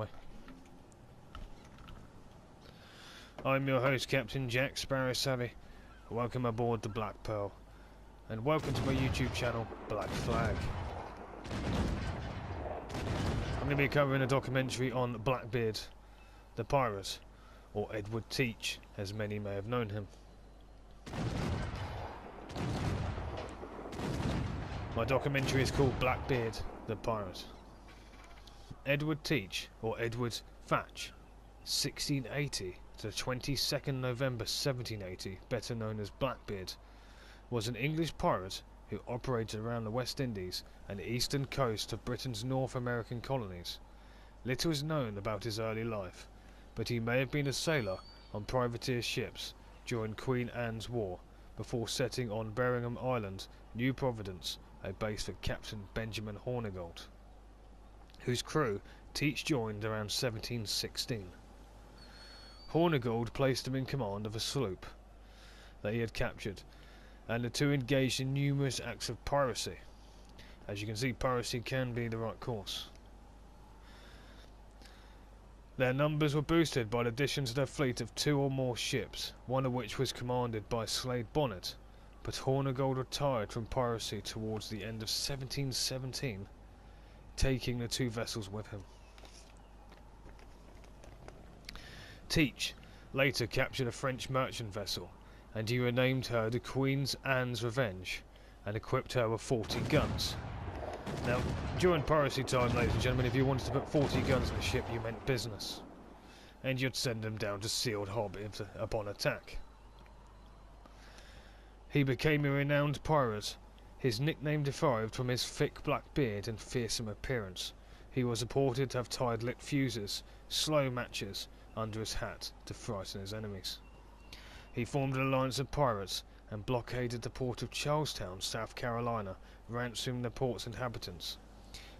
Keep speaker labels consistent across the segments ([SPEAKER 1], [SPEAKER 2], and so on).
[SPEAKER 1] way. I'm your host, Captain Jack Sparrow. Welcome aboard the Black Pearl, and welcome to my YouTube channel, Black Flag. I'm going to be covering a documentary on Blackbeard, the pirate, or Edward Teach, as many may have known him. My documentary is called Blackbeard, the pirate. Edward Teach, or Edward Thatch, 1680 to 22nd November 1780, better known as Blackbeard, was an English pirate who operated around the West Indies and the eastern coast of Britain's North American colonies. Little is known about his early life, but he may have been a sailor on privateer ships during Queen Anne's War, before setting on Berringham Island, New Providence, a base for Captain Benjamin Hornigold, whose crew Teach joined around 1716. Hornigold placed him in command of a sloop that he had captured, and the two engaged in numerous acts of piracy. As you can see, piracy can be the right course. Their numbers were boosted by the addition to their fleet of 2 or more ships, one of which was commanded by Slade Bonnet, but Hornigold retired from piracy towards the end of 1717, taking the 2 vessels with him. Teach later captured a French merchant vessel, and he renamed her the Queen Anne's Revenge, and equipped her with 40 guns. Now, during piracy time, ladies and gentlemen, if you wanted to put 40 guns on a ship, you meant business, and you'd send them down to Sealed Hob upon attack. He became a renowned pirate, his nickname derived from his thick black beard and fearsome appearance. He was reported to have tied lit fuses, slow matches, under his hat to frighten his enemies. He formed an alliance of pirates and blockaded the port of Charlestown, South Carolina, ransoming the port's inhabitants.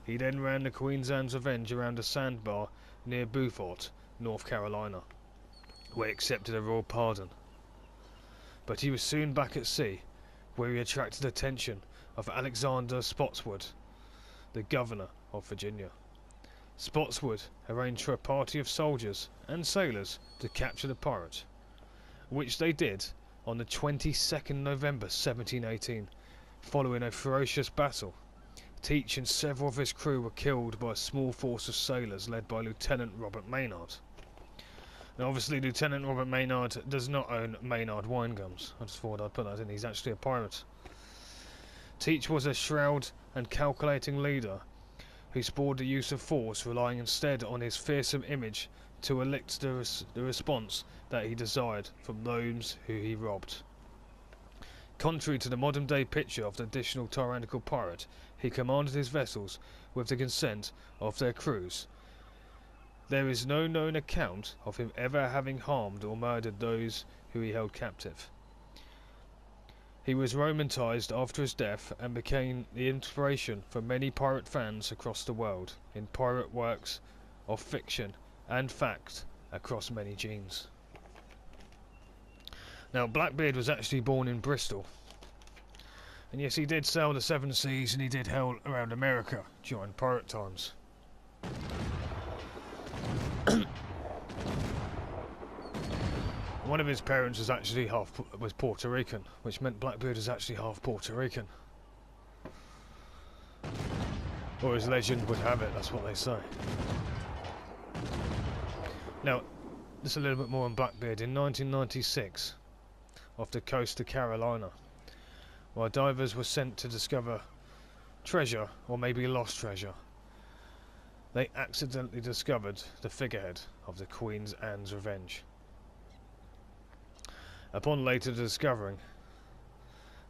[SPEAKER 1] He then ran the Queen Anne's Revenge around a sandbar near Beaufort, North Carolina, where he accepted a royal pardon. But he was soon back at sea, where he attracted the attention of Alexander Spotswood, the governor of Virginia. Spotswood arranged for a party of soldiers and sailors to capture the pirate, which they did on the 22nd November 1718, following a ferocious battle. Teach and several of his crew were killed by a small force of sailors led by Lieutenant Robert Maynard. Now obviously Lieutenant Robert Maynard does not own Maynard wine gums. I just thought I'd put that in. He's actually a pirate. Teach was a shrewd and calculating leader who spored the use of force, relying instead on his fearsome image to elicit the response that he desired from those who he robbed. Contrary to the modern day picture of the traditional tyrannical pirate, he commanded his vessels with the consent of their crews. There is no known account of him ever having harmed or murdered those who he held captive. He was romanticized after his death and became the inspiration for many pirate fans across the world in pirate works of fiction and fact across many genes. Now, Blackbeard was actually born in Bristol, and yes, he did sail the 7 seas and he did hail around America during pirate times. One of his parents was actually was Puerto Rican, which meant Blackbeard is actually half Puerto Rican. Or as legend would have it, that's what they say. Now, just a little bit more on Blackbeard. In 1996, off the coast of Carolina, while divers were sent to discover treasure, or maybe lost treasure, they accidentally discovered the figurehead of the Queen Anne's Revenge. Upon later discovering,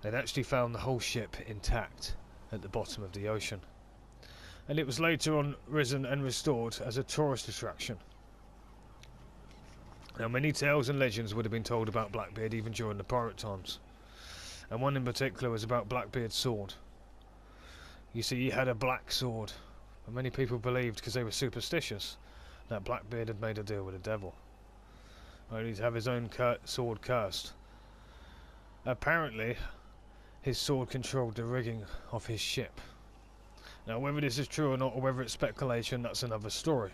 [SPEAKER 1] they'd actually found the whole ship intact at the bottom of the ocean, and it was later on risen and restored as a tourist attraction. Now, many tales and legends would have been told about Blackbeard even during the pirate times, and one in particular was about Blackbeard's sword. You see, he had a black sword, and many people believed, because they were superstitious, that Blackbeard had made a deal with the devil, only to have his own sword cursed. Apparently, his sword controlled the rigging of his ship. Now, whether this is true or not, or whether it's speculation, that's another story.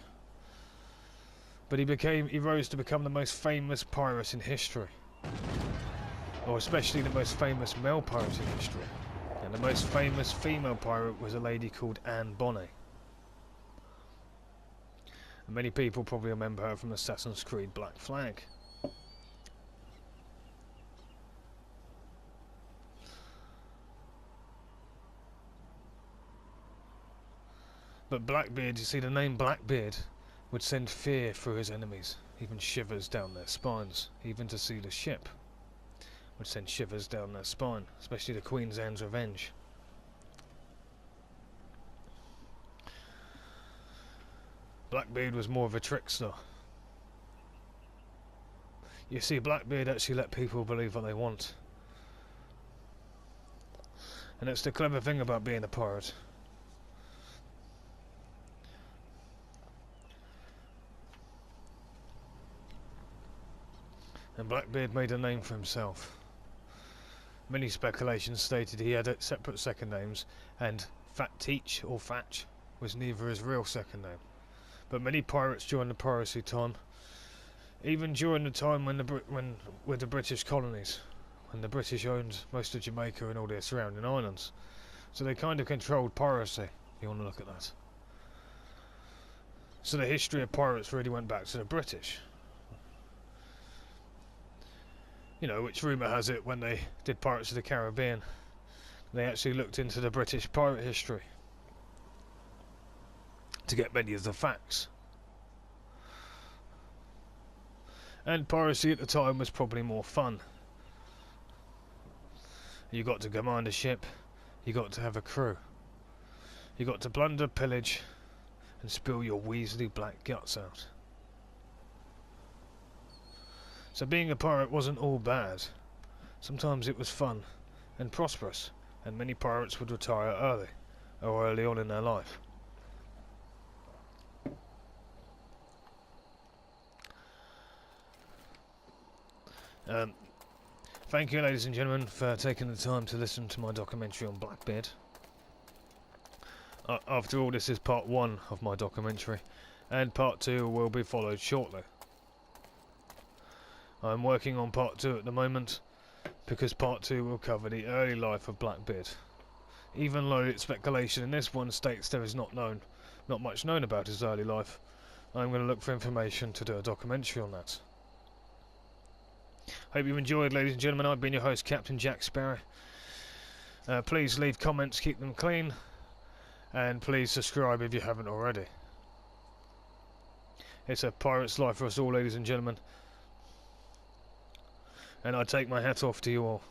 [SPEAKER 1] but he rose to become the most famous pirate in history, or especially the most famous male pirate in history. And the most famous female pirate was a lady called Anne Bonny. And many people probably remember her from Assassin's Creed Black Flag. But Blackbeard, you see, the name Blackbeard would send fear through his enemies, even shivers down their spines. Even to see the ship would send shivers down their spine, especially the Queen's Anne's Revenge. Blackbeard was more of a trickster. You see, Blackbeard actually let people believe what they want. And that's the clever thing about being a pirate. And Blackbeard made a name for himself. Many speculations stated he had separate second names, and Fat Teach or Fatch was neither his real second name. But many pirates during the piracy time, even during the time with the British colonies, when the British owned most of Jamaica and all their surrounding islands, so they kind of controlled piracy, if you want to look at that. So the history of pirates really went back to the British. You know, which rumour has it, when they did Pirates of the Caribbean, they actually looked into the British pirate history to get many of the facts. And piracy at the time was probably more fun. You got to command a ship, you got to have a crew, you got to plunder, pillage, and spill your Weasley black guts out. So being a pirate wasn't all bad. Sometimes it was fun and prosperous, and many pirates would retire early, or early on in their life. Thank you, ladies and gentlemen, for taking the time to listen to my documentary on Blackbeard. After all, this is part 1 of my documentary, and part 2 will be followed shortly. I'm working on part 2 at the moment, because part 2 will cover the early life of Blackbeard. Even though it's speculation in this one states there is not much known about his early life, I'm going to look for information to do a documentary on that. Hope you enjoyed, ladies and gentlemen. I've been your host, Captain Jack Sparrow. Please leave comments, keep them clean, and please subscribe if you haven't already. It's a pirate's life for us all, ladies and gentlemen. And I take my hat off to you all.